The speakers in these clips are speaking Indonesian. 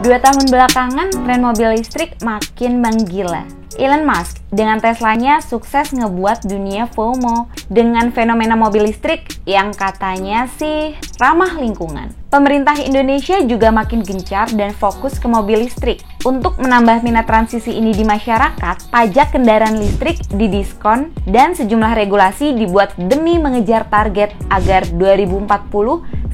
2 tahun belakangan, tren mobil listrik makin menggila. Elon Musk dengan Teslanya sukses ngebuat dunia FOMO dengan fenomena mobil listrik yang katanya sih ramah lingkungan. Pemerintah Indonesia juga makin gencar dan fokus ke mobil listrik. Untuk menambah minat transisi ini di masyarakat, pajak kendaraan listrik didiskon dan sejumlah regulasi dibuat demi mengejar target agar 2040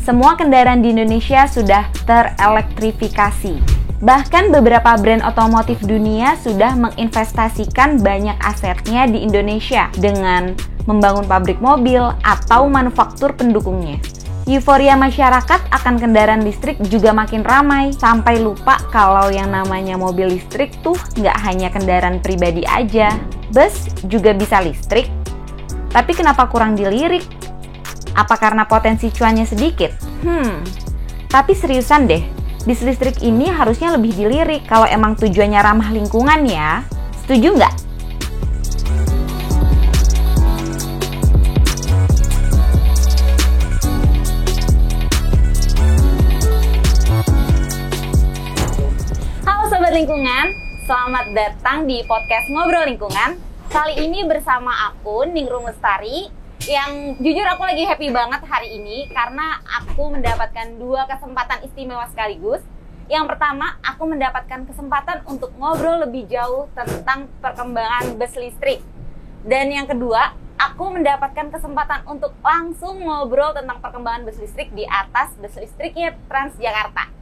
semua kendaraan di Indonesia sudah terelektrifikasi. Bahkan beberapa brand otomotif dunia sudah menginvestasikan banyak asetnya di Indonesia dengan membangun pabrik mobil atau manufaktur pendukungnya. Euforia masyarakat akan kendaraan listrik juga makin ramai, sampai lupa kalau yang namanya mobil listrik tuh nggak hanya kendaraan pribadi aja. Bus juga bisa listrik. Tapi kenapa kurang dilirik? Apa karena potensi cuannya sedikit? Tapi seriusan deh, bis listrik ini harusnya lebih dilirik kalau emang tujuannya ramah lingkungan ya. Setuju nggak? Halo Sobat Lingkungan, selamat datang di podcast Ngobrol Lingkungan. Kali ini bersama aku, Ningrum Lestari, yang jujur aku lagi happy banget hari ini karena aku mendapatkan 2 kesempatan istimewa sekaligus. Yang pertama, aku mendapatkan kesempatan untuk ngobrol lebih jauh tentang perkembangan bus listrik. Dan yang kedua, aku mendapatkan kesempatan untuk langsung ngobrol tentang perkembangan bus listrik di atas bus listriknya Transjakarta.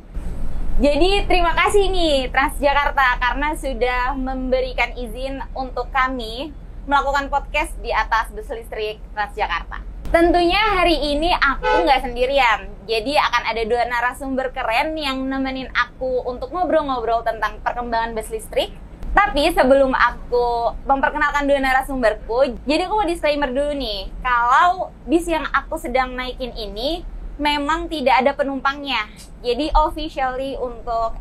Jadi terima kasih nih Transjakarta karena sudah memberikan izin untuk kami melakukan podcast di atas bus listrik Transjakarta. Tentunya hari ini aku nggak sendirian, jadi akan ada 2 narasumber keren yang nemenin aku untuk ngobrol-ngobrol tentang perkembangan bus listrik. Tapi sebelum aku memperkenalkan 2 narasumberku, jadi aku mau disclaimer dulu nih, kalau bis yang aku sedang naikin ini memang tidak ada penumpangnya. Jadi officially untuk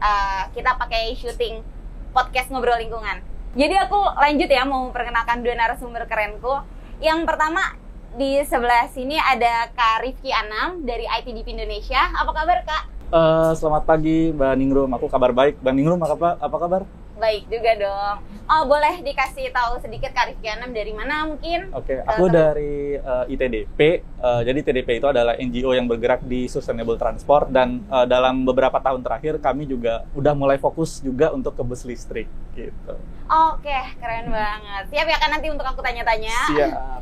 kita pakai syuting podcast Ngobrol Lingkungan. Jadi aku lanjut ya, mau memperkenalkan 2 narasumber kerenku. Yang pertama di sebelah sini ada Kak Rifki Anam dari ITDP Indonesia. Apa kabar Kak? Selamat pagi Mbak Ningrum, aku kabar baik. Mbak Ningrum apa kabar? Baik juga dong. Oh, boleh dikasih tahu sedikit Kak Rifki Anam dari mana mungkin? Oke, aku dari ITDP. Jadi ITDP itu adalah NGO yang bergerak di Sustainable Transport dan dalam beberapa tahun terakhir kami juga udah mulai fokus juga untuk ke bus listrik gitu. Oke, keren banget. Siap ya kan nanti untuk aku tanya-tanya? Siap.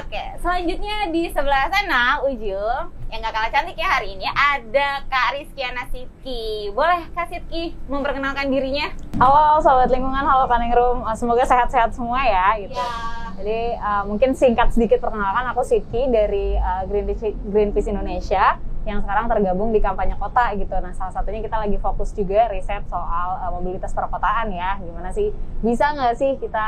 Oke, selanjutnya di sebelah sana ujung yang gak kalah cantik ya hari ini ada Kak Rizkiana Sidki. Boleh Kak Sidki memperkenalkan dirinya? Halo Sobat Lingkungan, halo Kak Ningrum. Semoga sehat-sehat semua ya gitu. Ya. Jadi mungkin singkat sedikit perkenalkan, aku Sidki dari Greenpeace Indonesia yang sekarang tergabung di kampanye kota gitu. Nah, salah satunya kita lagi fokus juga riset soal mobilitas perkotaan ya. Gimana sih, bisa nggak sih kita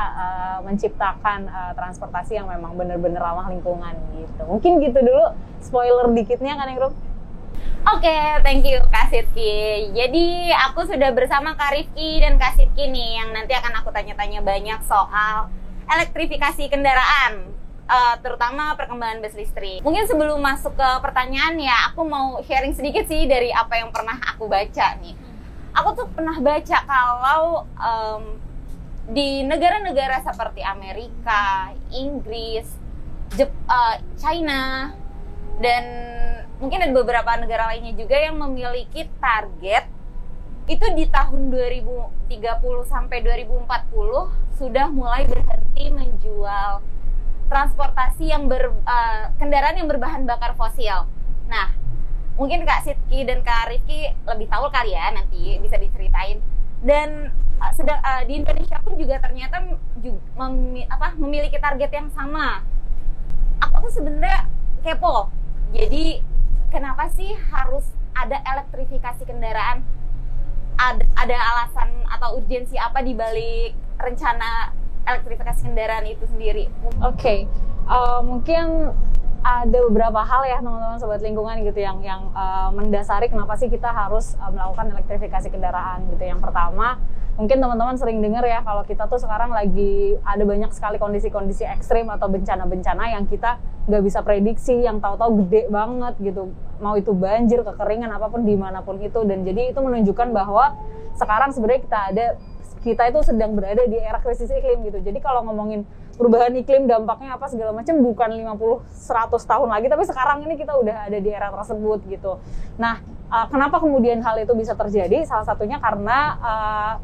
menciptakan transportasi yang memang benar-benar ramah lingkungan gitu. Mungkin gitu dulu spoiler dikitnya Kak Ningrum. Oke, thank you Kak Sidki. Jadi aku sudah bersama Kak Rifki dan Kak Sidki nih yang nanti akan aku tanya-tanya banyak soal elektrifikasi kendaraan, terutama perkembangan bus listrik. Mungkin sebelum masuk ke pertanyaan ya, aku mau sharing sedikit sih dari apa yang pernah aku baca nih. Aku tuh pernah baca kalau di negara-negara seperti Amerika, Inggris, China, dan mungkin ada beberapa negara lainnya juga yang memiliki target itu di tahun 2030 sampai 2040 sudah mulai berhenti menjual transportasi yang kendaraan yang berbahan bakar fosil. Nah, mungkin Kak Sidki dan Kak Rifki lebih tahu kali ya, nanti bisa diceritain. Dan di Indonesia pun juga ternyata memiliki target yang sama. Aku tuh sebenarnya kepo. Jadi kenapa sih harus ada elektrifikasi kendaraan? Ada alasan atau urgensi apa di balik rencana elektrifikasi kendaraan itu sendiri? Oke, mungkin ada beberapa hal ya teman-teman sobat lingkungan gitu yang mendasari kenapa sih kita harus melakukan elektrifikasi kendaraan gitu. Yang pertama, mungkin teman-teman sering dengar ya kalau kita tuh sekarang lagi ada banyak sekali kondisi-kondisi ekstrim atau bencana-bencana yang kita nggak bisa prediksi, yang tahu-tahu gede banget gitu. Mau itu banjir, kekeringan, apapun dimanapun itu. Dan jadi itu menunjukkan bahwa sekarang sebenarnya kita itu sedang berada di era krisis iklim gitu. Jadi kalau ngomongin perubahan iklim dampaknya apa segala macam bukan 50-100 tahun lagi, tapi sekarang ini kita udah ada di era tersebut gitu. Nah, kenapa kemudian hal itu bisa terjadi? Salah satunya karena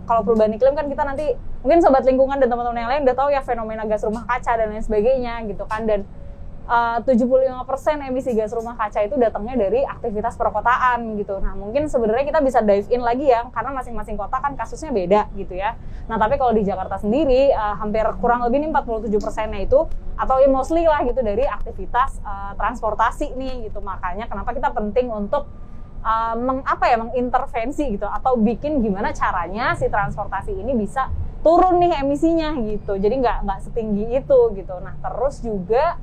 kalau perubahan iklim kan kita nanti mungkin sobat lingkungan dan teman-teman yang lain udah tahu ya fenomena gas rumah kaca dan lain sebagainya gitu kan. Dan 75% emisi gas rumah kaca itu datangnya dari aktivitas perkotaan gitu. Nah, mungkin sebenarnya kita bisa dive in lagi ya, karena masing-masing kota kan kasusnya beda gitu ya. Nah, tapi kalau di Jakarta sendiri, hampir kurang lebih nih 47%-nya itu, atau ya mostly lah gitu, dari aktivitas transportasi nih gitu. Makanya kenapa kita penting untuk mengintervensi gitu, atau bikin gimana caranya si transportasi ini bisa turun nih emisinya gitu. Jadi nggak setinggi itu gitu. Nah, terus juga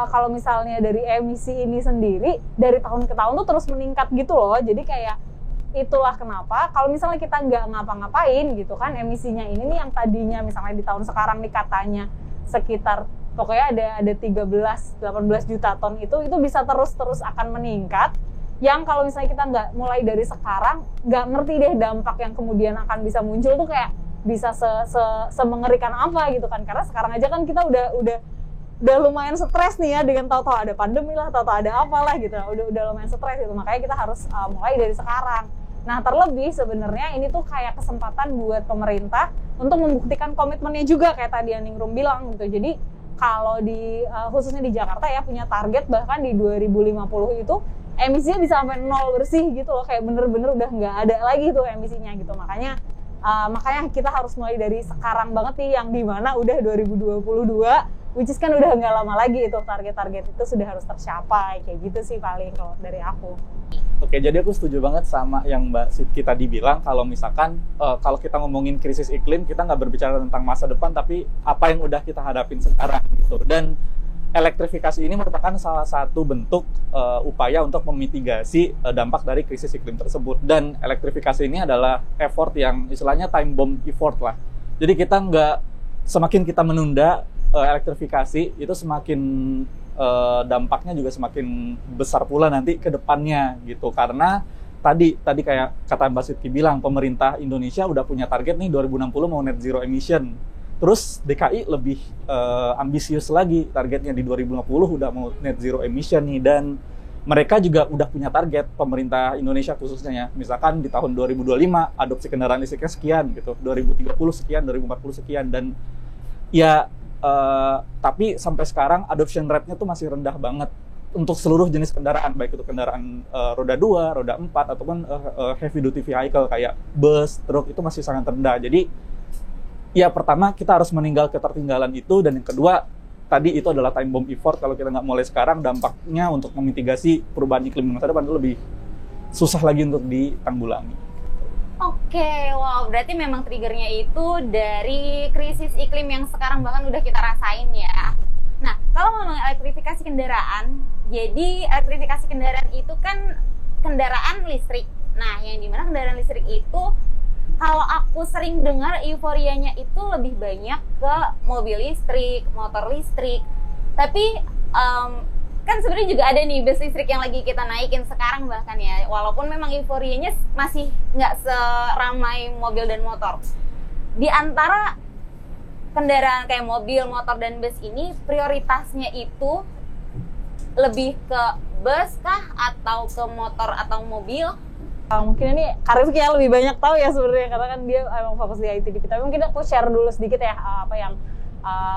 kalau misalnya dari emisi ini sendiri dari tahun ke tahun tuh terus meningkat gitu loh. Jadi kayak itulah kenapa kalau misalnya kita nggak ngapa-ngapain gitu kan, emisinya ini nih yang tadinya misalnya di tahun sekarang nih katanya sekitar pokoknya ada 13-18 juta ton itu bisa terus akan meningkat. Yang kalau misalnya kita nggak mulai dari sekarang, nggak ngerti deh dampak yang kemudian akan bisa muncul tuh kayak bisa semengerikan apa gitu kan. Karena sekarang aja kan kita udah lumayan stres nih ya, dengan tahu-tahu ada pandemi lah, tahu-tahu ada apalah gitu. Udah lumayan stres gitu. Makanya kita harus mulai dari sekarang. Nah, terlebih sebenarnya ini tuh kayak kesempatan buat pemerintah untuk membuktikan komitmennya juga kayak tadi yang Ningrum bilang gitu. Jadi kalau khususnya di Jakarta ya punya target bahkan di 2050 itu emisinya bisa sampai 0 bersih gitu loh. Kayak bener-bener udah nggak ada lagi tuh emisinya gitu. Makanya kita harus mulai dari sekarang banget nih, yang dimana udah 2022, which is kan udah nggak lama lagi itu target-target itu sudah harus tercapai. Kayak gitu sih paling kalau dari aku. Oke, jadi aku setuju banget sama yang Mbak Sidki tadi bilang, kalau misalkan kalau kita ngomongin krisis iklim, kita nggak berbicara tentang masa depan, tapi apa yang udah kita hadapin sekarang gitu. Dan elektrifikasi ini merupakan salah satu bentuk upaya untuk memitigasi dampak dari krisis iklim tersebut. Dan elektrifikasi ini adalah effort yang istilahnya time bomb effort lah. Jadi kita semakin kita menunda elektrifikasi, itu semakin dampaknya juga semakin besar pula nanti ke depannya gitu. Karena tadi kayak kata Mbak Sidki bilang, pemerintah Indonesia udah punya target nih 2060 mau net zero emission. Terus DKI lebih ambisius lagi, targetnya di 2050 udah mau net zero emission nih. Dan mereka juga udah punya target, pemerintah Indonesia khususnya ya. Misalkan di tahun 2025 adopsi kendaraan listriknya sekian gitu, 2030 sekian, 2040 sekian. Dan ya tapi sampai sekarang adoption rate-nya tuh masih rendah banget untuk seluruh jenis kendaraan, baik itu kendaraan roda 2, roda 4, ataupun heavy duty vehicle kayak bus, truk, itu masih sangat rendah. Jadi ya pertama kita harus meninggal ketertinggalan itu, dan yang kedua tadi itu adalah time bomb effort. Kalau kita nggak mulai sekarang, dampaknya untuk memitigasi perubahan iklim di masa depan itu lebih susah lagi untuk ditanggulangi. Oke, wow, berarti memang triggernya itu dari krisis iklim yang sekarang bahkan udah kita rasain ya. Nah, kalau ngomong elektrifikasi kendaraan, jadi elektrifikasi kendaraan itu kan kendaraan listrik. Nah, yang dimana kendaraan listrik itu, kalau aku sering dengar euforianya itu lebih banyak ke mobil listrik, motor listrik. Tapi kan sebenarnya juga ada nih bus listrik yang lagi kita naikin sekarang bahkan ya, walaupun memang euforianya masih nggak seramai mobil dan motor. Di antara kendaraan kayak mobil, motor, dan bus ini, prioritasnya itu lebih ke bus kah atau ke motor atau mobil? Mungkin ini Karifki yang lebih banyak tahu ya sebenarnya, karena kan dia emang fokus di IT dikit. Tapi mungkin aku share dulu sedikit ya apa yang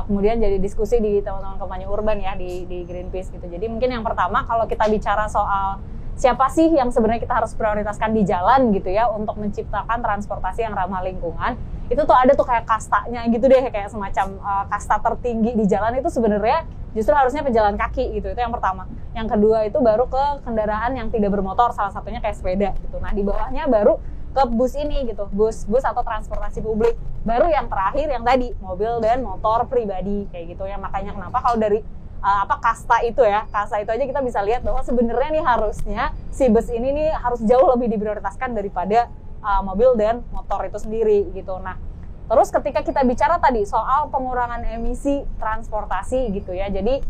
kemudian jadi diskusi di teman-teman kampanye urban ya di Greenpeace gitu. Jadi mungkin yang pertama, kalau kita bicara soal siapa sih yang sebenarnya kita harus prioritaskan di jalan gitu ya untuk menciptakan transportasi yang ramah lingkungan, itu tuh ada tuh kayak kastanya gitu deh, kayak semacam kasta tertinggi di jalan itu sebenarnya justru harusnya pejalan kaki gitu. Itu yang pertama. Yang kedua itu baru ke kendaraan yang tidak bermotor, salah satunya kayak sepeda gitu. Nah, di bawahnya baru ke bus ini gitu, bus atau transportasi publik. Baru yang terakhir yang tadi mobil dan motor pribadi kayak gitu ya. Makanya kenapa kalau dari kasta itu aja kita bisa lihat bahwa sebenarnya nih harusnya si bus ini nih harus jauh lebih diprioritaskan daripada mobil dan motor itu sendiri gitu. Nah, terus ketika kita bicara tadi soal pengurangan emisi transportasi gitu ya, jadi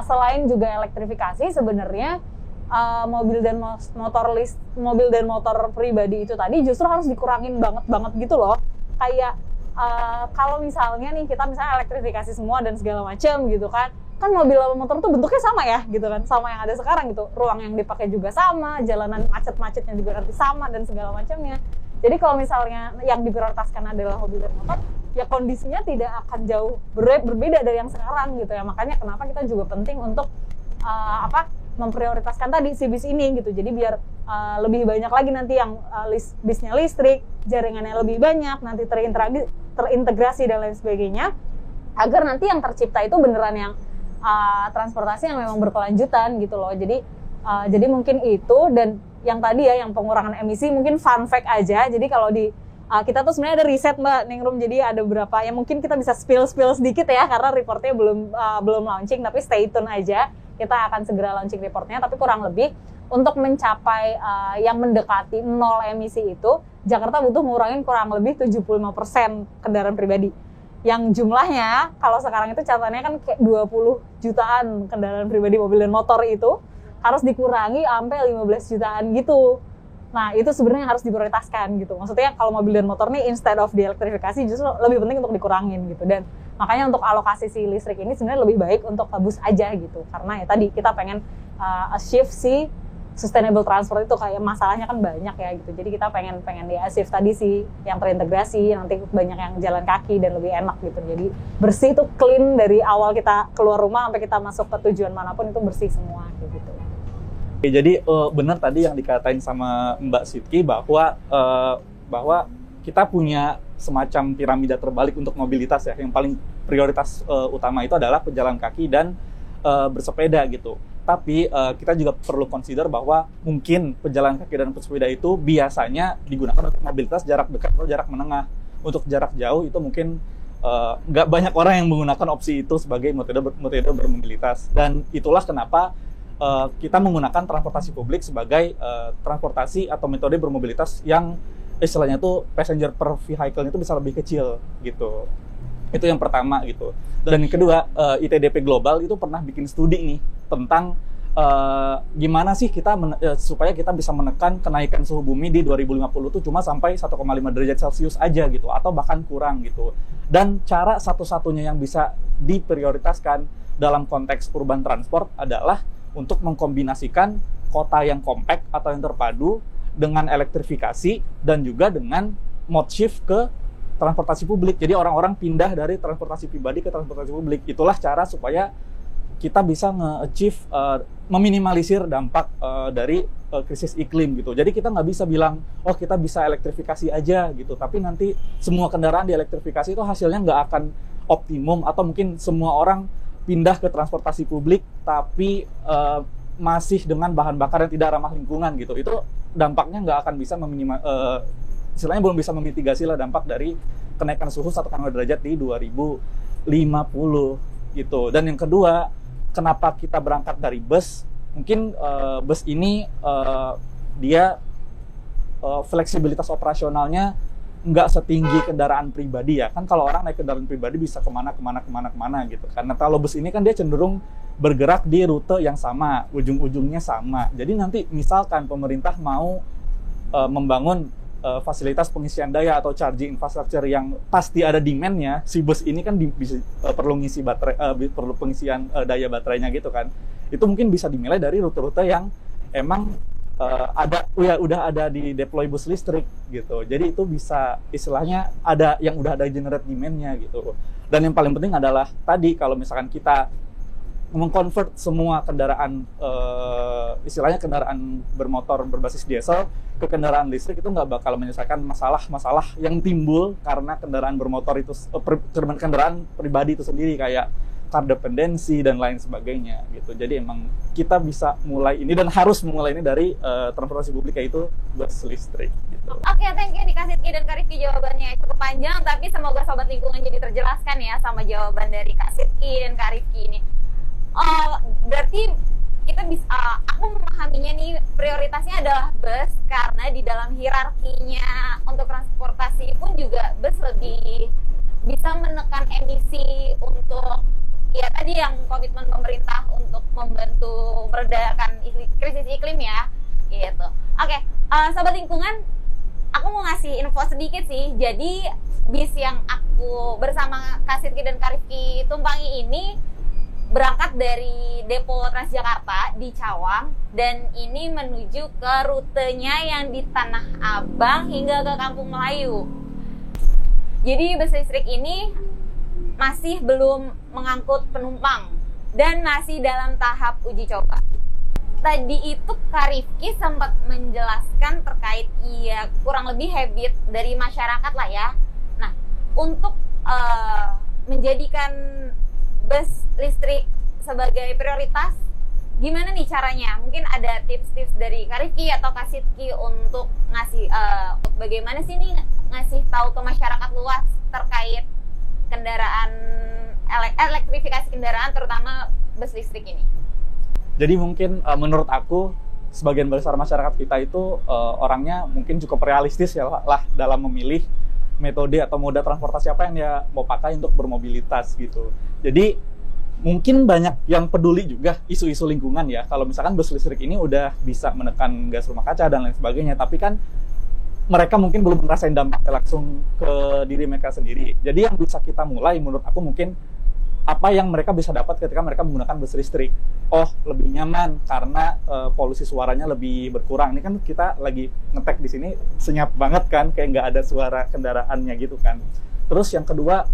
selain juga elektrifikasi sebenarnya mobil dan motor pribadi itu tadi justru harus dikurangin banget gitu loh. Kayak kalau misalnya nih kita misalnya elektrifikasi semua dan segala macam gitu kan mobil sama motor tuh bentuknya sama ya gitu kan, sama yang ada sekarang gitu, ruang yang dipakai juga sama, jalanan macet-macetnya juga nanti sama dan segala macamnya. Jadi kalau misalnya yang diprioritaskan adalah mobil dan motor, ya kondisinya tidak akan jauh berbeda dari yang sekarang gitu ya. Makanya kenapa kita juga penting untuk memprioritaskan tadi si bis ini gitu. Jadi biar lebih banyak lagi nanti yang bisnya listrik, jaringannya lebih banyak, nanti terintegrasi dan lain sebagainya, agar nanti yang tercipta itu beneran yang transportasi yang memang berkelanjutan gitu loh. Jadi mungkin itu, dan yang tadi ya yang pengurangan emisi mungkin fun fact aja. Jadi kalau di kita tuh sebenarnya ada riset Mbak Ningrum, jadi ada beberapa yang mungkin kita bisa spill sedikit ya karena reportnya belum launching, tapi stay tune aja. Kita akan segera launching reportnya, tapi kurang lebih untuk mencapai yang mendekati nol emisi itu, Jakarta butuh ngurangin kurang lebih 75% kendaraan pribadi. Yang jumlahnya, kalau sekarang itu catatannya kan kayak 20 jutaan kendaraan pribadi, mobil dan motor itu harus dikurangi sampai 15 jutaan gitu. Nah, itu sebenarnya harus diprioritaskan gitu. Maksudnya kalau mobil dan motor nih instead of dielektrifikasi justru lebih penting untuk dikurangin gitu. Dan makanya untuk alokasi si listrik ini sebenarnya lebih baik untuk bus aja gitu. Karena ya tadi kita pengen achieve si sustainable transport itu, kayak masalahnya kan banyak ya gitu. Jadi kita pengen di achieve tadi sih yang terintegrasi, nanti banyak yang jalan kaki dan lebih enak gitu. Jadi bersih tuh clean dari awal kita keluar rumah sampai kita masuk ke tujuan manapun itu bersih semua gitu. Oke, jadi benar tadi yang dikatain sama Mbak Sitki bahwa kita punya semacam piramida terbalik untuk mobilitas ya. Yang paling prioritas utama itu adalah pejalan kaki dan bersepeda gitu. Tapi kita juga perlu consider bahwa mungkin pejalan kaki dan bersepeda itu biasanya digunakan untuk mobilitas jarak dekat atau jarak menengah. Untuk jarak jauh itu mungkin nggak banyak orang yang menggunakan opsi itu sebagai metode bermobilitas. Dan itulah kenapa kita menggunakan transportasi publik sebagai transportasi atau metode bermobilitas yang istilahnya tuh passenger per vehicle itu bisa lebih kecil gitu. Itu yang pertama gitu. Dan yang kedua, ITDP Global itu pernah bikin studi nih tentang gimana sih kita supaya kita bisa menekan kenaikan suhu bumi di 2050 tuh cuma sampai 1,5 derajat Celcius aja gitu, atau bahkan kurang gitu. Dan cara satu-satunya yang bisa diprioritaskan dalam konteks urban transport adalah untuk mengkombinasikan kota yang compact atau yang terpadu dengan elektrifikasi dan juga dengan mode shift ke transportasi publik. Jadi orang-orang pindah dari transportasi pribadi ke transportasi publik. Itulah cara supaya kita bisa nge-achieve, meminimalisir dampak dari krisis iklim gitu. Jadi kita nggak bisa bilang, oh kita bisa elektrifikasi aja gitu, tapi nanti semua kendaraan dielektrifikasi itu hasilnya nggak akan optimum, atau mungkin semua orang pindah ke transportasi publik tapi masih dengan bahan bakar yang tidak ramah lingkungan gitu. Itu dampaknya nggak akan bisa istilahnya belum bisa memitigasi lah dampak dari kenaikan suhu 1,5 derajat di 2050 gitu. Dan yang kedua, kenapa kita berangkat dari bus? Mungkin bus ini dia fleksibilitas operasionalnya nggak setinggi kendaraan pribadi ya. Kan kalau orang naik kendaraan pribadi bisa kemana gitu. Karena kalau bus ini kan dia cenderung bergerak di rute yang sama, ujung-ujungnya sama. Jadi nanti misalkan pemerintah mau membangun fasilitas pengisian daya atau charging infrastructure yang pasti ada demand-nya, si bus ini kan perlu ngisi baterai, perlu pengisian daya baterainya gitu kan. Itu mungkin bisa dimilai dari rute-rute yang emang udah ada di deploy bus listrik gitu. Jadi itu bisa istilahnya ada yang udah ada generate demand-nya gitu. Dan yang paling penting adalah tadi kalau misalkan kita mengkonvert semua kendaraan istilahnya kendaraan bermotor berbasis diesel ke kendaraan listrik, itu nggak bakal menyelesaikan masalah-masalah yang timbul karena kendaraan bermotor itu kendaraan pribadi itu sendiri, kayak car dependency dan lain sebagainya gitu. Jadi emang kita bisa mulai ini dan harus mulai ini dari transportasi publik, yaitu bus listrik gitu. Oke, thank you nih Kak Sitki dan Kak Rifki, jawabannya cukup panjang, tapi semoga sobat lingkungan jadi terjelaskan ya sama jawaban dari Kak Sitki dan Kak Rifki ini. Berarti kita bisa, aku memahaminya nih prioritasnya adalah bus karena di dalam hierarkinya untuk transportasi pun juga bus lebih bisa menekan emisi untuk ya tadi yang komitmen pemerintah untuk membantu meredakan krisis iklim ya gitu. Oke, sahabat lingkungan, aku mau ngasih info sedikit sih. Jadi bis yang aku bersama Kak Sidki dan Kak Rifki tumpangi ini berangkat dari depo Transjakarta di Cawang dan ini menuju ke rutenya yang di Tanah Abang hingga ke Kampung Melayu. Jadi bus listrik ini masih belum mengangkut penumpang dan masih dalam tahap uji coba. Tadi itu Kak Rifki sempat menjelaskan terkait kurang lebih habit dari masyarakat lah ya. Nah, untuk menjadikan bus listrik sebagai prioritas, gimana nih caranya? Mungkin ada tips-tips dari Kak Rifki atau Kak Sidki untuk ngasih bagaimana sih nih ngasih tahu ke masyarakat luas terkait kendaraan elektrifikasi kendaraan terutama bus listrik ini. Jadi mungkin menurut aku sebagian besar masyarakat kita itu orangnya mungkin cukup realistis ya lah dalam memilih metode atau moda transportasi apa yang dia mau pakai untuk bermobilitas gitu. Jadi mungkin banyak yang peduli juga isu-isu lingkungan ya. Kalau misalkan bus listrik ini udah bisa menekan gas rumah kaca dan lain sebagainya, tapi kan mereka mungkin belum merasain dampaknya langsung ke diri mereka sendiri. Jadi yang bisa kita mulai menurut aku mungkin apa yang mereka bisa dapat ketika mereka menggunakan bus listrik. Oh, lebih nyaman karena polusi suaranya lebih berkurang. Ini kan kita lagi ngetek di sini senyap banget kan, kayak nggak ada suara kendaraannya gitu kan. Terus yang kedua,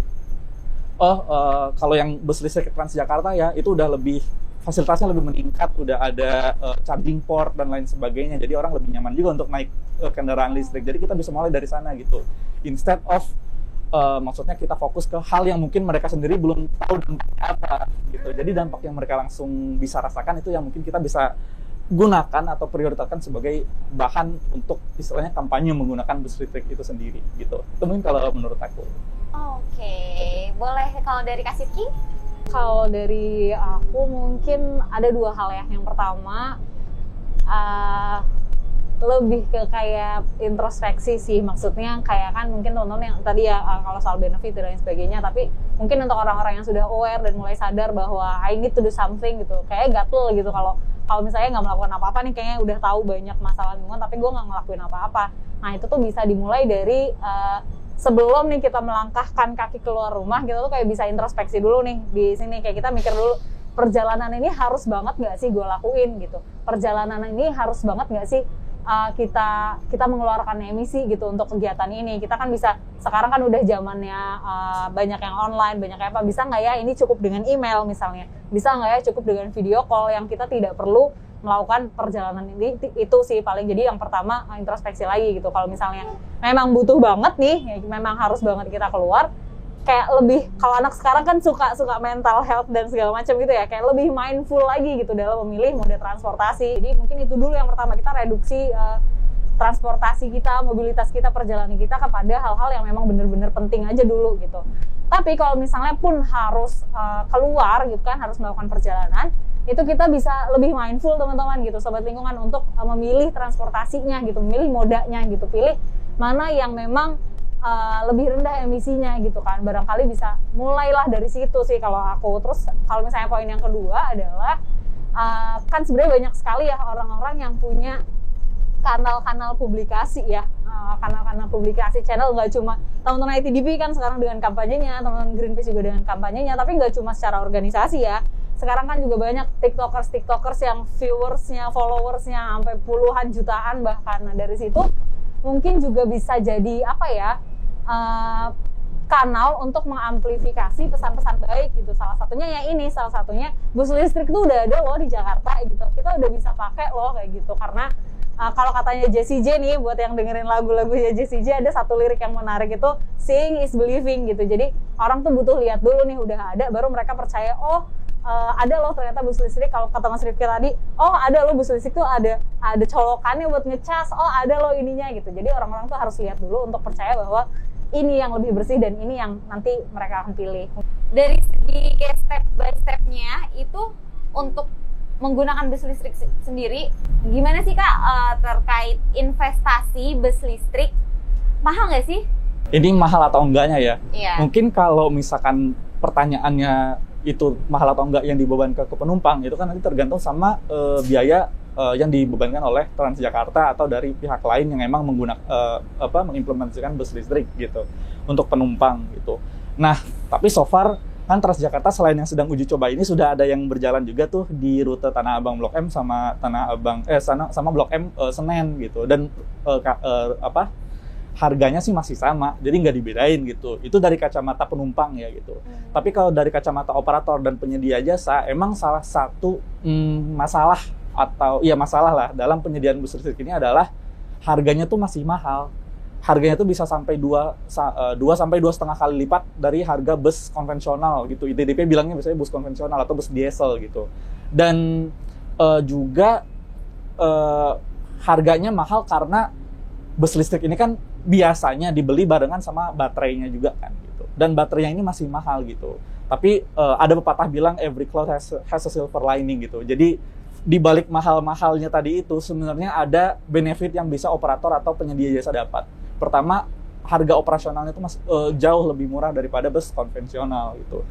kalau yang bus listrik Transjakarta ya, itu udah lebih fasilitasnya lebih meningkat, udah ada charging port dan lain sebagainya. Jadi orang lebih nyaman juga untuk naik kendaraan listrik. Jadi kita bisa mulai dari sana gitu. Instead of maksudnya kita fokus ke hal yang mungkin mereka sendiri belum tahu dampaknya apa gitu. Jadi dampak yang mereka langsung bisa rasakan itu yang mungkin kita bisa gunakan atau prioritaskan sebagai bahan untuk istilahnya kampanye menggunakan bus listrik itu sendiri gitu. Itu mungkin kalau menurut aku. Oke, boleh kalau dari Kak Sidki? Kalau dari aku mungkin ada dua hal ya. Yang pertama lebih ke kayak introspeksi sih, maksudnya kayak kan mungkin teman-teman yang tadi ya kalau soal benefit dan lain sebagainya, tapi mungkin untuk orang-orang yang sudah aware dan mulai sadar bahwa I need to do something gitu, kayak gatel gitu kalau misalnya nggak melakukan apa-apa nih, kayaknya udah tahu banyak masalah lingkungan tapi gue nggak ngelakuin apa-apa. Nah itu tuh bisa dimulai dari sebelum nih kita melangkahkan kaki keluar rumah, kita tuh kayak bisa introspeksi dulu nih di sini, kayak kita mikir dulu, perjalanan ini harus banget nggak sih gue lakuin gitu, perjalanan ini harus banget nggak sih kita mengeluarkan emisi gitu untuk kegiatan ini. Kita kan bisa, sekarang kan udah zamannya banyak yang online, banyak apa, bisa nggak ya ini cukup dengan email misalnya, bisa nggak ya cukup dengan video call yang kita tidak perlu melakukan perjalanan ini. Itu sih paling. Jadi yang pertama introspeksi lagi gitu, kalau misalnya memang butuh banget nih ya, memang harus banget kita keluar, kayak lebih, kalau anak sekarang kan suka mental health dan segala macam gitu ya, kayak lebih mindful lagi gitu dalam memilih moda transportasi. Jadi mungkin itu dulu yang pertama, kita reduksi transportasi kita, mobilitas kita, perjalanan kita kepada hal-hal yang memang benar-benar penting aja dulu gitu. Tapi kalau misalnya pun harus keluar gitu kan, harus melakukan perjalanan, itu kita bisa lebih mindful teman-teman gitu, sobat lingkungan, untuk memilih transportasinya gitu, memilih modanya gitu, pilih mana yang memang lebih rendah emisinya gitu kan. Barangkali bisa mulailah dari situ sih kalau aku. Terus kalau misalnya poin yang kedua adalah kan sebenarnya banyak sekali ya orang-orang yang punya kanal-kanal publikasi ya, kanal-kanal publikasi, channel, nggak cuma teman-teman ITDP kan sekarang dengan kampanyenya, teman-teman Greenpeace juga dengan kampanyenya, tapi nggak cuma secara organisasi ya. Sekarang kan juga banyak tiktokers yang viewersnya, followersnya sampai puluhan jutaan bahkan. Nah dari situ mungkin juga bisa jadi apa ya, kanal untuk mengamplifikasi pesan-pesan baik gitu. Salah satunya ya ini, salah satunya bus listrik tuh udah ada loh di Jakarta gitu, kita udah bisa pakai loh kayak gitu. Karena kalau katanya Jessie J nih, buat yang dengerin lagu-lagunya Jessie J, ada satu lirik yang menarik itu, seeing is believing gitu. Jadi orang tuh butuh lihat dulu nih udah ada, baru mereka percaya, oh ada loh ternyata bus listrik. Kalau kata Mas Rifki tadi, oh ada loh bus listrik tuh ada colokannya buat ngecas, oh ada loh ininya gitu. Jadi orang-orang tuh harus lihat dulu untuk percaya bahwa ini yang lebih bersih dan ini yang nanti mereka akan pilih. Dari segi kayak step by stepnya itu untuk menggunakan bus listrik sendiri, gimana sih Kak terkait investasi bus listrik? Mahal nggak sih? Ini mahal atau enggaknya ya? Iya. Mungkin kalau misalkan pertanyaannya itu mahal atau enggak yang dibebankan ke penumpang, itu kan nanti tergantung sama biaya yang dibebankan oleh Transjakarta atau dari pihak lain yang emang mengimplementasikan bus listrik gitu untuk penumpang gitu. Nah, tapi so far kan Transjakarta selain yang sedang uji coba ini sudah ada yang berjalan juga tuh di rute Tanah Abang Blok M sama sama Blok M Senen gitu, dan harganya sih masih sama, jadi nggak dibedain gitu. Itu dari kacamata penumpang ya gitu. Tapi kalau dari kacamata operator dan penyedia jasa, emang salah satu masalah lah dalam penyediaan bus listrik ini adalah harganya tuh masih mahal. Harganya tuh bisa sampai 2 sampai 2,5 kali lipat dari harga bus konvensional gitu. ITDP bilangnya biasanya bus konvensional atau bus diesel gitu. Dan juga harganya mahal karena bus listrik ini kan biasanya dibeli barengan sama baterainya juga kan gitu. Dan baterainya ini masih mahal gitu. Tapi ada pepatah bilang every cloud has a silver lining gitu. Jadi di balik mahal-mahalnya tadi itu sebenarnya ada benefit yang bisa operator atau penyedia jasa dapat. Pertama, harga operasionalnya itu jauh lebih murah daripada bus konvensional gitu.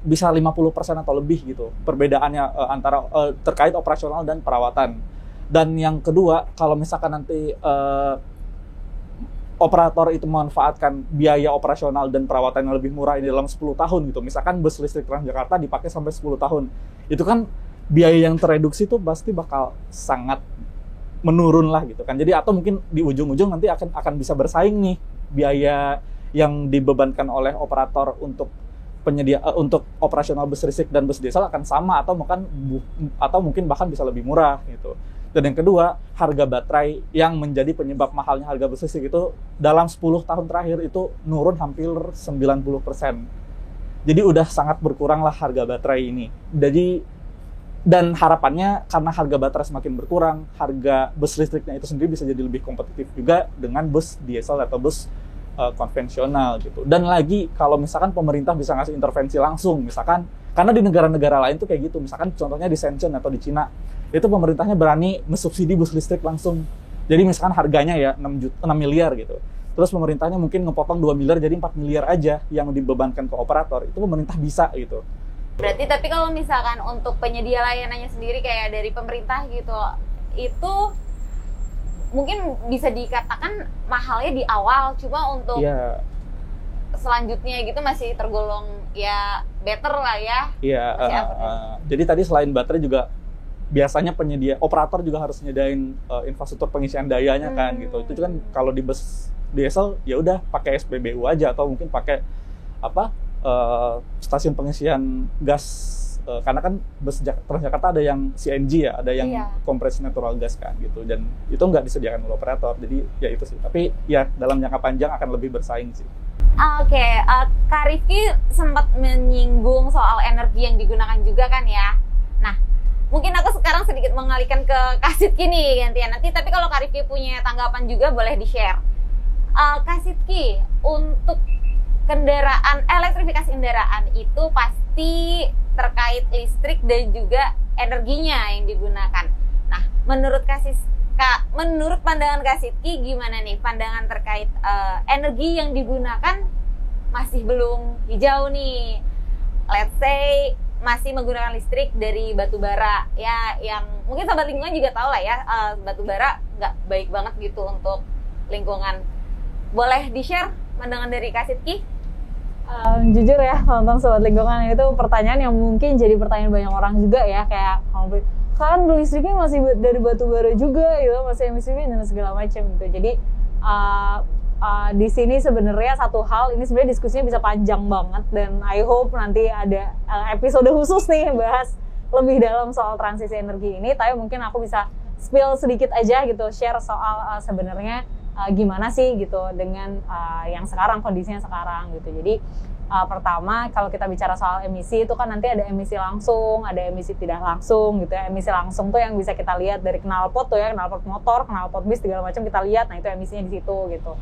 Bisa 50% atau lebih gitu perbedaannya antara terkait operasional dan perawatan. Dan yang kedua, kalau misalkan nanti operator itu memanfaatkan biaya operasional dan perawatan yang lebih murah ini dalam 10 tahun gitu. Misalkan bus listrik Transjakarta dipakai sampai 10 tahun. Itu kan biaya yang tereduksi itu pasti bakal sangat menurun lah gitu kan. Jadi atau mungkin di ujung-ujung nanti akan bisa bersaing nih biaya yang dibebankan oleh operator untuk penyedia untuk operasional bus listrik dan bus diesel akan sama atau mungkin bahkan bisa lebih murah gitu. Dan yang kedua, harga baterai yang menjadi penyebab mahalnya harga bus listrik itu dalam 10 tahun terakhir itu nurun hampir 90%. Jadi udah sangat berkurang lah harga baterai ini. Dan harapannya karena harga baterai semakin berkurang, harga bus listriknya itu sendiri bisa jadi lebih kompetitif juga dengan bus diesel atau bus konvensional gitu. Dan lagi kalau misalkan pemerintah bisa ngasih intervensi langsung, misalkan karena di negara-negara lain tuh kayak gitu, misalkan contohnya di Shenzhen atau di Cina, itu pemerintahnya berani mensubsidi bus listrik langsung. Jadi misalkan harganya ya 6 miliar gitu. Terus pemerintahnya mungkin ngepotong 2 miliar jadi 4 miliar aja yang dibebankan ke operator. Itu pemerintah bisa gitu. Berarti tapi kalau misalkan untuk penyedia layanannya sendiri kayak dari pemerintah gitu, itu mungkin bisa dikatakan mahalnya di awal, cuma untuk selanjutnya gitu masih tergolong ya better lah ya. Iya. Jadi tadi selain baterai juga biasanya operator juga harus nyediain infrastruktur pengisian dayanya kan gitu. Itu kan kalau di bus diesel ya udah pakai SPBU aja atau mungkin pakai stasiun pengisian gas karena kan bus Transjakarta ada yang CNG ya, ada yang kompresi natural gas kan gitu, dan itu nggak disediakan oleh operator. Jadi ya itu sih, tapi ya dalam jangka panjang akan lebih bersaing sih. Oke, Kak Rifki sempat menyinggung soal energi yang digunakan juga kan ya. Nah, mungkin aku sekarang sedikit mengalihkan ke Kak Sidki nih gantian nanti, tapi kalau Kak Rifki punya tanggapan juga boleh di-share. Kak Sidki, untuk elektrifikasi kendaraan itu pasti terkait listrik dan juga energinya yang digunakan. Nah, menurut pandangan Kak Sidki gimana nih pandangan terkait energi yang digunakan masih belum hijau nih. Let's say masih menggunakan listrik dari batu bara ya, yang mungkin sobat lingkungan juga tahu lah ya, batu bara nggak baik banget gitu untuk lingkungan. Boleh di-share pandangan dari Kak Sidki? Jujur ya, tentang sobat lingkungan itu pertanyaan yang mungkin jadi pertanyaan banyak orang juga ya, kayak kan listriknya masih dari batu bara juga gitu, masih emisi dan segala macam gitu. Jadi di sini sebenarnya satu hal, ini sebenarnya diskusinya bisa panjang banget, dan I hope nanti ada episode khusus nih bahas lebih dalam soal transisi energi ini. Tapi mungkin aku bisa spill sedikit aja gitu, share soal sebenarnya gimana sih gitu dengan yang sekarang, kondisinya sekarang gitu. Jadi pertama kalau kita bicara soal emisi itu kan nanti ada emisi langsung, ada emisi tidak langsung gitu ya. Emisi langsung tuh yang bisa kita lihat dari knalpot tuh ya, knalpot motor, knalpot bis segala macam kita lihat. Nah, itu emisinya di situ gitu.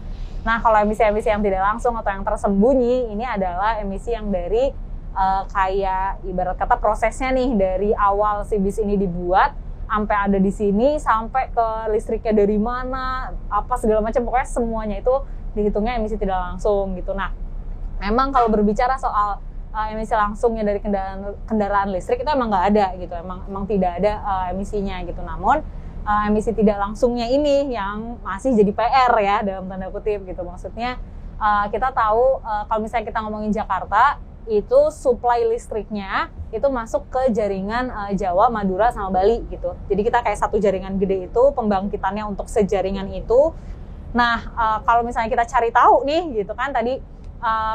Nah, kalau emisi-emisi yang tidak langsung atau yang tersembunyi ini adalah emisi yang dari kayak ibarat kata prosesnya nih dari awal si bis ini dibuat sampai ada di sini, sampai ke listriknya dari mana, apa segala macam, pokoknya semuanya itu dihitungnya emisi tidak langsung gitu. Nah, memang kalau berbicara soal emisi langsungnya dari kendaraan listrik itu emang nggak ada gitu, emang tidak ada emisinya gitu. Namun emisi tidak langsungnya ini yang masih jadi PR ya dalam tanda kutip gitu. Maksudnya kita tahu kalau misalnya kita ngomongin Jakarta, itu supply listriknya itu masuk ke jaringan Jawa, Madura, sama Bali gitu. Jadi kita kayak satu jaringan gede itu, pembangkitannya untuk sejaringan itu. Nah, kalau misalnya kita cari tahu nih gitu kan, tadi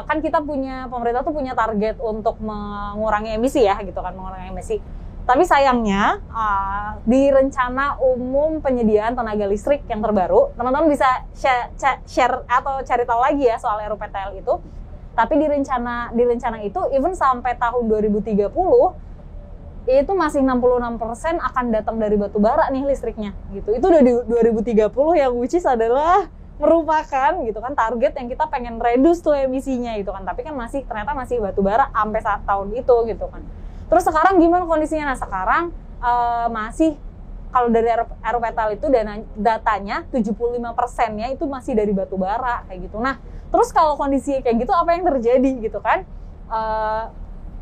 kan kita pemerintah tuh punya target untuk mengurangi emisi ya gitu kan, mengurangi emisi. Tapi sayangnya di rencana umum penyediaan tenaga listrik yang terbaru, teman-teman bisa share atau cari tahu lagi ya soal RUPTL itu. Tapi di rencana itu even sampai tahun 2030 itu masih 66% akan datang dari batu bara nih listriknya gitu. Itu udah di 2030 yang which is adalah merupakan gitu kan target yang kita pengen reduce tuh emisinya gitu kan. Tapi kan ternyata masih batu bara sampai saat tahun itu gitu kan. Terus sekarang gimana kondisinya? Nah, sekarang masih kalau dari RUPTL itu datanya 75%-nya itu masih dari batu bara kayak gitu. Nah, terus kalau kondisi kayak gitu apa yang terjadi gitu kan?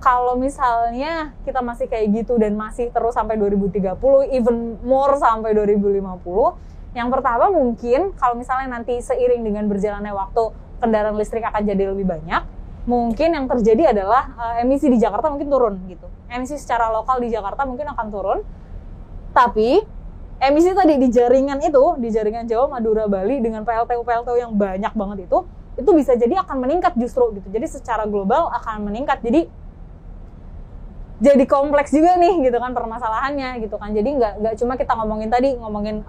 Kalau misalnya kita masih kayak gitu dan masih terus sampai 2030, even more sampai 2050, yang pertama mungkin kalau misalnya nanti seiring dengan berjalannya waktu kendaraan listrik akan jadi lebih banyak, mungkin yang terjadi adalah emisi di Jakarta mungkin turun gitu. Emisi secara lokal di Jakarta mungkin akan turun. Tapi emisi tadi di jaringan Jawa, Madura, Bali dengan PLTU yang banyak banget itu bisa jadi akan meningkat justru gitu. Jadi secara global akan meningkat. Jadi kompleks juga nih gitu kan permasalahannya gitu kan. Jadi nggak cuma kita ngomongin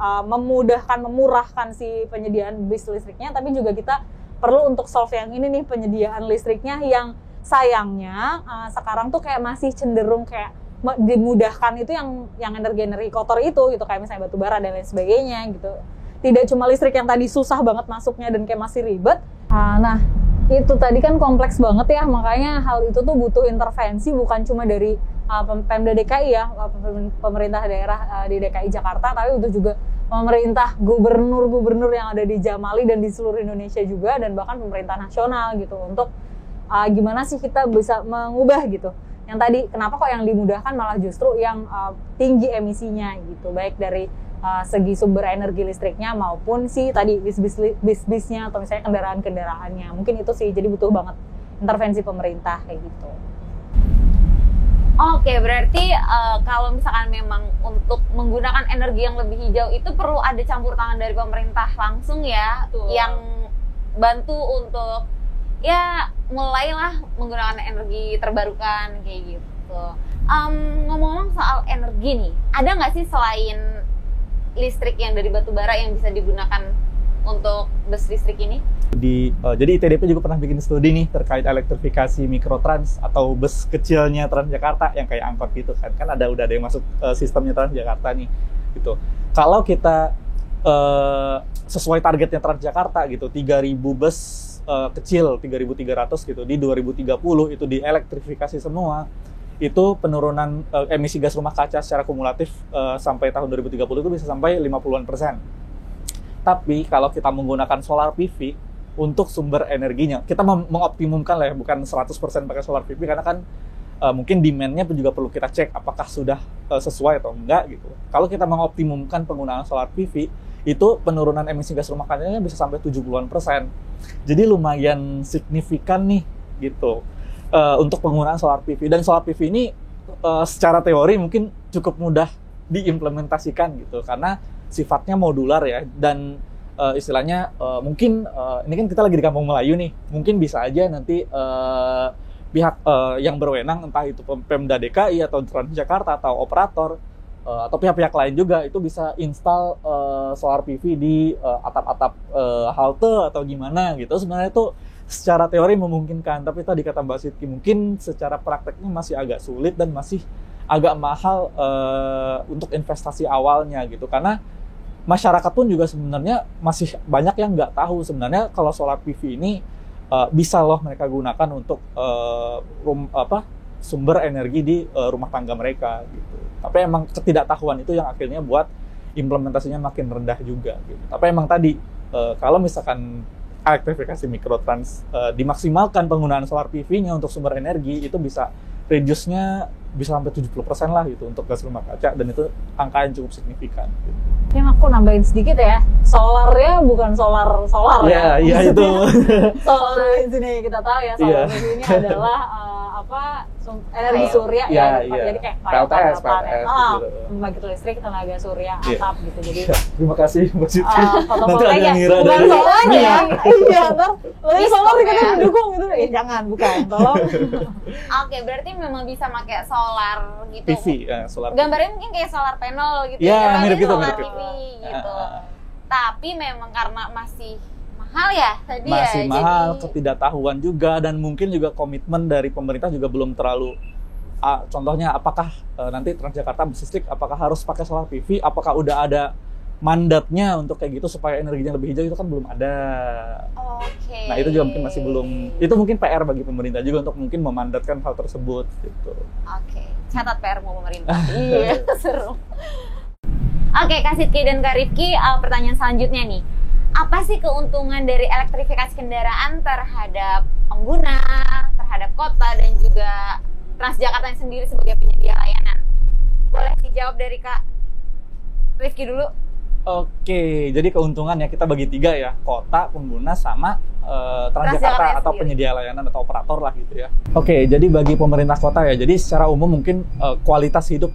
memurahkan si penyediaan bis listriknya, tapi juga kita perlu untuk solve yang ini nih, penyediaan listriknya yang sayangnya sekarang tuh kayak masih cenderung kayak dimudahkan itu yang energi kotor itu gitu, kayak misalnya batu bara dan lain sebagainya gitu. Tidak cuma listrik yang tadi susah banget masuknya dan kayak masih ribet. Nah, itu tadi kan kompleks banget ya, makanya hal itu tuh butuh intervensi bukan cuma dari Pemda DKI ya, pemerintah daerah di DKI Jakarta, tapi itu juga pemerintah gubernur yang ada di Jamali dan di seluruh Indonesia juga, dan bahkan pemerintah nasional gitu, untuk gimana sih kita bisa mengubah gitu. Yang tadi kenapa kok yang dimudahkan malah justru yang tinggi emisinya gitu, baik dari segi sumber energi listriknya maupun si tadi bis-bisnya atau misalnya kendaraan-kendaraannya. Mungkin itu sih, jadi butuh banget intervensi pemerintah kayak gitu. Oke, berarti kalau misalkan memang untuk menggunakan energi yang lebih hijau itu perlu ada campur tangan dari pemerintah langsung ya. Betul. Yang bantu untuk ya mulailah menggunakan energi terbarukan kayak gitu. Ngomong-ngomong soal energi nih, ada nggak sih selain listrik yang dari batu bara yang bisa digunakan untuk bus listrik ini? Jadi ITDP juga pernah bikin studi nih terkait elektrifikasi mikrotrans atau bus kecilnya Transjakarta yang kayak angkot gitu kan. Kan udah ada yang masuk sistemnya Transjakarta nih gitu. Kalau kita sesuai targetnya Transjakarta gitu, 3.000 bus kecil, 3.300 gitu di 2030 itu dielektrifikasi semua, itu penurunan emisi gas rumah kaca secara kumulatif sampai tahun 2030 itu bisa sampai 50-an%. Tapi kalau kita menggunakan solar PV untuk sumber energinya, kita mengoptimumkan lah ya, bukan 100% pakai solar PV, karena kan mungkin demand-nya juga perlu kita cek apakah sudah sesuai atau enggak gitu. Kalau kita mengoptimumkan penggunaan solar PV, itu penurunan emisi gas rumah kacanya bisa sampai 70-an%. Jadi lumayan signifikan nih gitu untuk penggunaan solar PV. Dan solar PV ini secara teori mungkin cukup mudah diimplementasikan gitu, karena sifatnya modular ya, dan istilahnya mungkin ini kan kita lagi di Kampung Melayu nih, mungkin bisa aja nanti pihak yang berwenang, entah itu Pemda DKI atau Transjakarta atau operator atau pihak-pihak lain juga, itu bisa install solar PV di atap-atap halte atau gimana gitu. Sebenarnya itu secara teori memungkinkan, tapi tadi kata Mbak Siti mungkin secara prakteknya masih agak sulit dan masih agak mahal untuk investasi awalnya gitu, karena masyarakat pun juga sebenarnya masih banyak yang nggak tahu sebenarnya kalau solar PV ini bisa loh mereka gunakan untuk sumber energi di rumah tangga mereka gitu. Tapi emang ketidaktahuan itu yang akhirnya buat implementasinya makin rendah juga gitu. Tapi emang tadi kalau misalkan elektrifikasi mikrotrans dimaksimalkan penggunaan solar PV-nya untuk sumber energi, itu bisa reduce-nya bisa sampai 70% lah gitu untuk gas rumah kaca, dan itu angka yang cukup signifikan gitu. Yang aku nambahin sedikit ya, solarnya bukan solar ya. Iya itu. Solar di sini kita tahu ya, solar di sini adalah energi surya ya. Jadi kayak PLTS gitu. Membangkit listrik tenaga surya atap gitu. Jadi terima kasih Mbak Siti. Nanti ada yang ngira bukan dari solar ya. Iya, ntar solar kita ya. mendukung gitu. Jangan, bukan. Tolong. Oke, berarti memang bisa pakai solar gitu. PV, solar PV. Gambarnya mungkin kayak solar panel gitu. Ya, mirip gitu, solar mirip PV gitu. Tapi memang karena masih mahal ya tadi masih ya. mahal, Jadi ketidaktahuan juga, dan mungkin juga komitmen dari pemerintah juga belum terlalu. Contohnya apakah nanti Transjakarta bus listrik apakah harus pakai solar PV? Apakah udah ada mandatnya untuk kayak gitu supaya energinya lebih hijau? Itu kan belum ada. Oke. Nah itu juga mungkin masih belum. Itu mungkin PR bagi pemerintah juga untuk mungkin memandatkan hal tersebut gitu. Oke. Catat PR mau pemerintah. Iya, seru. Oke, Kak Sidki dan Kak Rifki, pertanyaan selanjutnya nih. Apa sih keuntungan dari elektrifikasi kendaraan terhadap pengguna, terhadap kota, dan juga Transjakarta yang sendiri sebagai penyedia layanan? Boleh dijawab dari Kak Rifki dulu. Oke, jadi keuntungannya kita bagi 3 ya, kota, pengguna, sama Transjakarta atau sendiri. penyedia layanan atau operator lah gitu ya. Oke, jadi bagi pemerintah kota ya, jadi secara umum mungkin kualitas hidup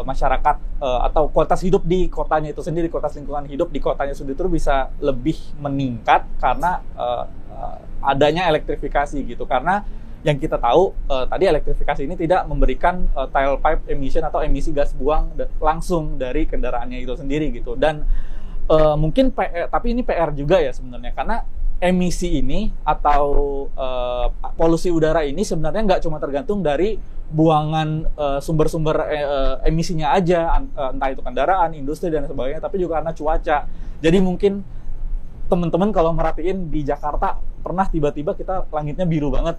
masyarakat atau kualitas hidup di kotanya itu sendiri, kualitas lingkungan hidup di kotanya sendiri itu bisa lebih meningkat karena adanya elektrifikasi gitu. Karena yang kita tahu tadi elektrifikasi ini tidak memberikan tailpipe emission atau emisi gas buang langsung dari kendaraannya itu sendiri gitu. Dan mungkin tapi ini PR juga ya sebenarnya, karena emisi ini atau polusi udara ini sebenarnya nggak cuma tergantung dari buangan sumber-sumber emisinya aja, entah itu kendaraan, industri dan sebagainya, tapi juga karena cuaca. Jadi mungkin teman-teman kalau merhatiin di Jakarta pernah tiba-tiba kita langitnya biru banget,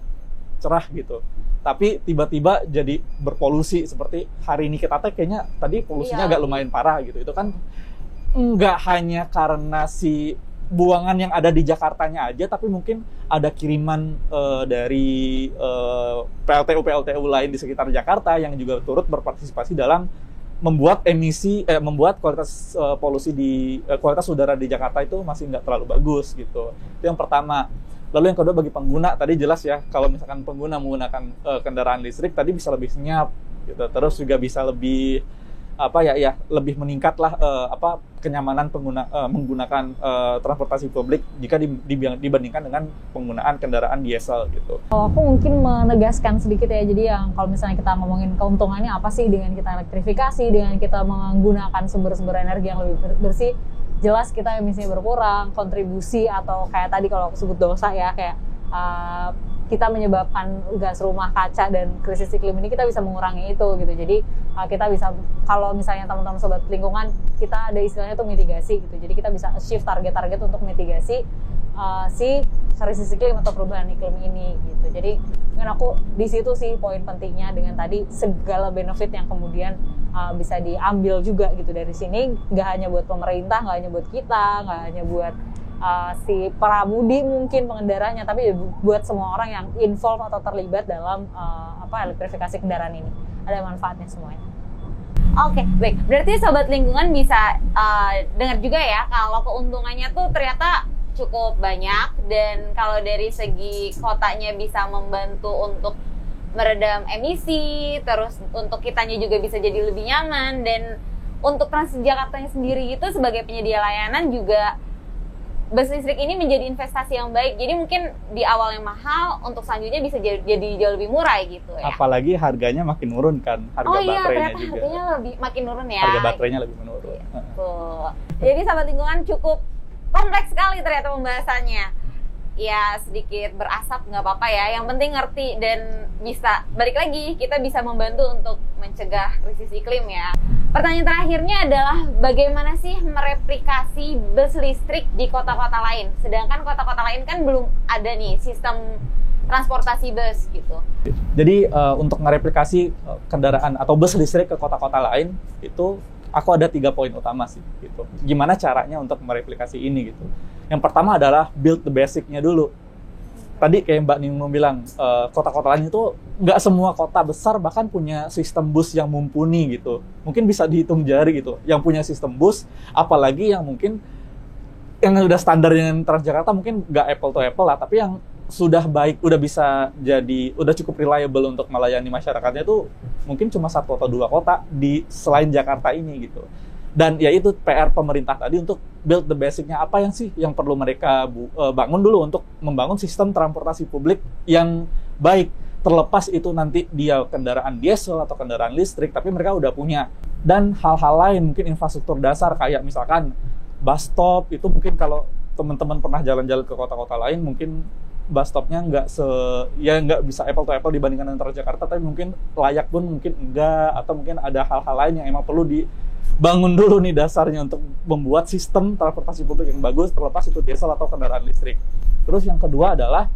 cerah gitu, tapi tiba-tiba jadi berpolusi seperti hari ini kita kayaknya tadi polusinya agak lumayan parah gitu. Itu kan nggak hanya karena si buangan yang ada di Jakartanya aja, tapi mungkin ada kiriman dari PLTU lain di sekitar Jakarta yang juga turut berpartisipasi dalam membuat membuat kualitas polusi di kualitas udara di Jakarta itu masih nggak terlalu bagus gitu. Itu yang pertama. Lalu yang kedua bagi pengguna, tadi jelas ya, kalau misalkan pengguna menggunakan kendaraan listrik tadi bisa lebih senyap gitu. Terus juga bisa lebih lebih meningkat lah kenyamanan menggunakan transportasi publik jika dibandingkan dengan penggunaan kendaraan diesel gitu. Aku mungkin menegaskan sedikit ya, jadi yang kalau misalnya kita ngomongin keuntungannya apa sih dengan kita elektrifikasi, dengan kita menggunakan sumber-sumber energi yang lebih bersih, jelas kita emisinya berkurang, kontribusi atau kayak tadi kalau aku sebut dosa ya, kayak kita menyebabkan gas rumah kaca dan krisis iklim ini kita bisa mengurangi itu gitu. Jadi kita bisa, kalau misalnya teman-teman sobat lingkungan, kita ada istilahnya tuh mitigasi gitu. Jadi kita bisa achieve target-target untuk mitigasi si krisis iklim atau perubahan iklim ini gitu. Jadi dengan aku di situ sih poin pentingnya, dengan tadi segala benefit yang kemudian bisa diambil juga gitu dari sini, nggak hanya buat pemerintah, nggak hanya buat kita, nggak hanya buat si pramudi mungkin pengendaranya, tapi buat semua orang yang involved atau terlibat dalam elektrifikasi kendaraan ini. Ada manfaatnya semuanya. Oke, baik. Berarti sobat lingkungan bisa dengar juga ya kalau keuntungannya tuh ternyata cukup banyak, dan kalau dari segi kotanya bisa membantu untuk meredam emisi, terus untuk kitanya juga bisa jadi lebih nyaman, dan untuk Transjakartanya sendiri itu sebagai penyedia layanan juga bus listrik ini menjadi investasi yang baik. Jadi mungkin di awal yang mahal, untuk selanjutnya bisa jadi jauh lebih murah gitu ya. Apalagi harganya makin turun kan, harga baterainya juga. Harganya makin turun ya. Harga baterainya lebih menurun. Tuh. Jadi sahabat lingkungan, cukup kompleks sekali ternyata pembahasannya. Ya sedikit berasap nggak apa-apa ya, yang penting ngerti dan bisa, balik lagi, kita bisa membantu untuk mencegah krisis iklim ya. Pertanyaan terakhirnya adalah bagaimana sih mereplikasi bus listrik di kota-kota lain? Sedangkan kota-kota lain kan belum ada nih sistem transportasi bus gitu. Jadi untuk mereplikasi kendaraan atau bus listrik ke kota-kota lain itu aku ada 3 poin utama sih gitu. Gimana caranya untuk mereplikasi ini gitu. Yang pertama adalah build the basic-nya dulu. Tadi kayak Mbak Ningrum bilang, kota-kota lain itu nggak semua kota besar bahkan punya sistem bus yang mumpuni gitu. Mungkin bisa dihitung jari gitu, yang punya sistem bus, apalagi yang mungkin yang udah standar dengan Transjakarta mungkin nggak apple to apple lah, tapi yang sudah baik, udah bisa jadi, udah cukup reliable untuk melayani masyarakatnya itu mungkin cuma 1 atau 2 kota di selain Jakarta ini gitu. Dan ya itu PR pemerintah tadi untuk build the basic-nya, apa yang sih yang perlu mereka bangun dulu untuk membangun sistem transportasi publik yang baik. Terlepas itu nanti dia kendaraan diesel atau kendaraan listrik, tapi mereka udah punya. Dan hal-hal lain, mungkin infrastruktur dasar kayak misalkan bus stop, itu mungkin kalau teman-teman pernah jalan-jalan ke kota-kota lain, mungkin bus stopnya nggak bisa apple to apple dibandingkan dengan Transjakarta, tapi mungkin layak pun mungkin enggak, atau mungkin ada hal-hal lain yang emang perlu dibangun dulu nih dasarnya untuk membuat sistem transportasi publik yang bagus, terlepas itu diesel atau kendaraan listrik. Terus yang kedua adalah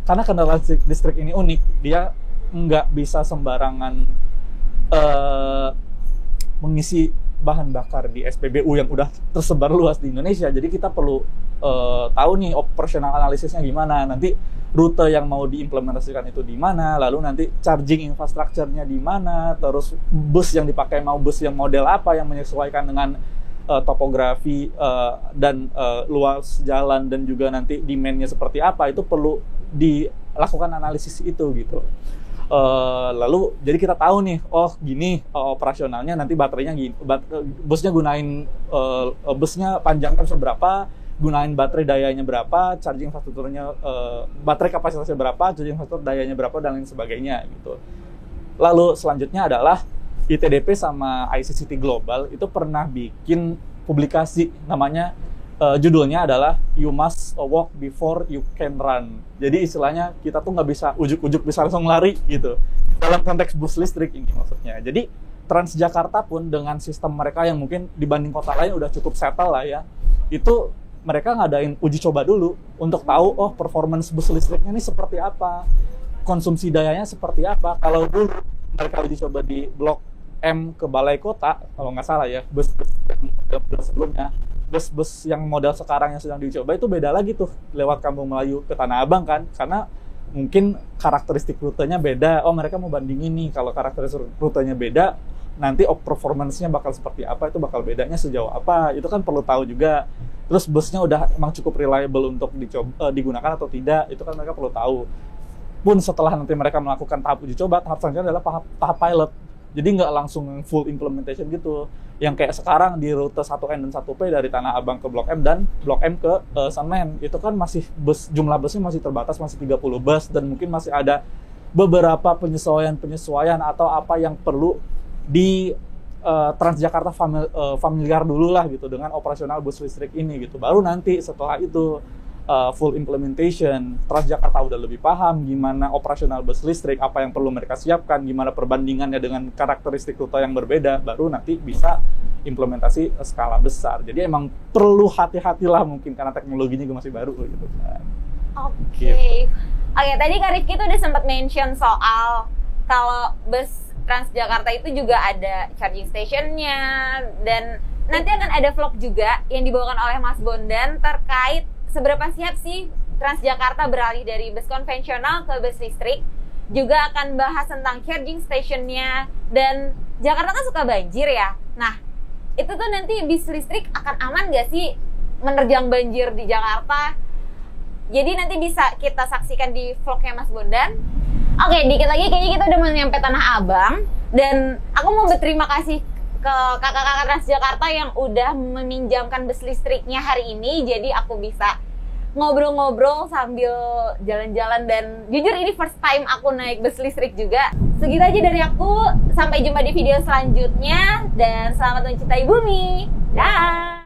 karena kendaraan listrik ini unik, dia nggak bisa sembarangan mengisi bahan bakar di SPBU yang udah tersebar luas di Indonesia. Jadi kita perlu tahu nih operasional analisisnya gimana, nanti rute yang mau diimplementasikan itu di mana, lalu nanti charging infrastrukturnya di mana, terus bus yang dipakai mau bus yang model apa yang menyesuaikan dengan topografi dan luas jalan, dan juga nanti demand-nya seperti apa, itu perlu dilakukan analisis itu gitu. Lalu jadi kita tahu nih, oh gini operasionalnya nanti baterainya gini, busnya gunain busnya panjangnya seberapa, gunain baterai dayanya berapa, charging infrastrukturnya baterai kapasitasnya berapa, charging infrastruktur dayanya berapa, dan lain sebagainya gitu. Lalu selanjutnya adalah ITDP sama ICCT Global itu pernah bikin publikasi namanya judulnya adalah You Must Walk Before You Can Run. Jadi istilahnya kita tuh nggak bisa ujuk-ujuk bisa langsung lari gitu. Dalam konteks bus listrik ini maksudnya. Jadi Transjakarta pun dengan sistem mereka yang mungkin dibanding kota lain udah cukup settle lah ya. Itu mereka ngadain uji coba dulu untuk tahu oh performance bus listriknya ini seperti apa, konsumsi dayanya seperti apa. Kalau dulu mereka uji coba di Blok M ke Balai Kota, kalau nggak salah ya, bus-bus sebelumnya, bus-bus yang model sekarang yang sedang dicoba itu beda lagi tuh lewat Kampung Melayu ke Tanah Abang kan, karena mungkin karakteristik rutenya beda. Oh mereka mau bandingin nih, kalau karakteristik rutenya beda, nanti performance-nya bakal seperti apa, itu bakal bedanya sejauh apa, itu kan perlu tahu juga. Terus busnya udah emang cukup reliable untuk digunakan atau tidak, itu kan mereka perlu tahu. Pun setelah nanti mereka melakukan tahap uji coba, tahap selanjutnya adalah tahap pilot. Jadi nggak langsung full implementation gitu. Yang kayak sekarang di rute 1N dan 1P dari Tanah Abang ke Blok M dan Blok M ke Senen, itu kan masih jumlah busnya masih terbatas, masih 30 bus, dan mungkin masih ada beberapa penyesuaian atau apa yang perlu di Transjakarta familiar dulu lah gitu dengan operasional bus listrik ini gitu. Baru nanti setelah itu full implementation, Transjakarta udah lebih paham gimana operasional bus listrik, apa yang perlu mereka siapkan, gimana perbandingannya dengan karakteristik rute yang berbeda, baru nanti bisa implementasi skala besar. Jadi emang perlu hati-hatilah mungkin karena teknologinya juga masih baru gitu kan. Oke, tadi Kak Rifki tuh udah sempat mention soal kalau bus Transjakarta itu juga ada charging stationnya, dan nanti akan ada vlog juga yang dibawakan oleh Mas Bondan terkait seberapa siap sih Transjakarta beralih dari bus konvensional ke bus listrik. Juga akan bahas tentang charging stationnya, dan Jakarta kan suka banjir ya. Nah, itu tuh nanti bis listrik akan aman gak sih menerjang banjir di Jakarta? Jadi nanti bisa kita saksikan di vlognya Mas Bondan. Oke, dikit lagi kayaknya kita udah mau nyampe Tanah Abang, dan aku mau berterima kasih ke kakak-kakak Transjakarta yang udah meminjamkan bus listriknya hari ini, jadi aku bisa ngobrol-ngobrol sambil jalan-jalan, dan jujur ini first time aku naik bus listrik juga. Segitu aja dari aku, sampai jumpa di video selanjutnya, dan selamat mencintai bumi. Dah.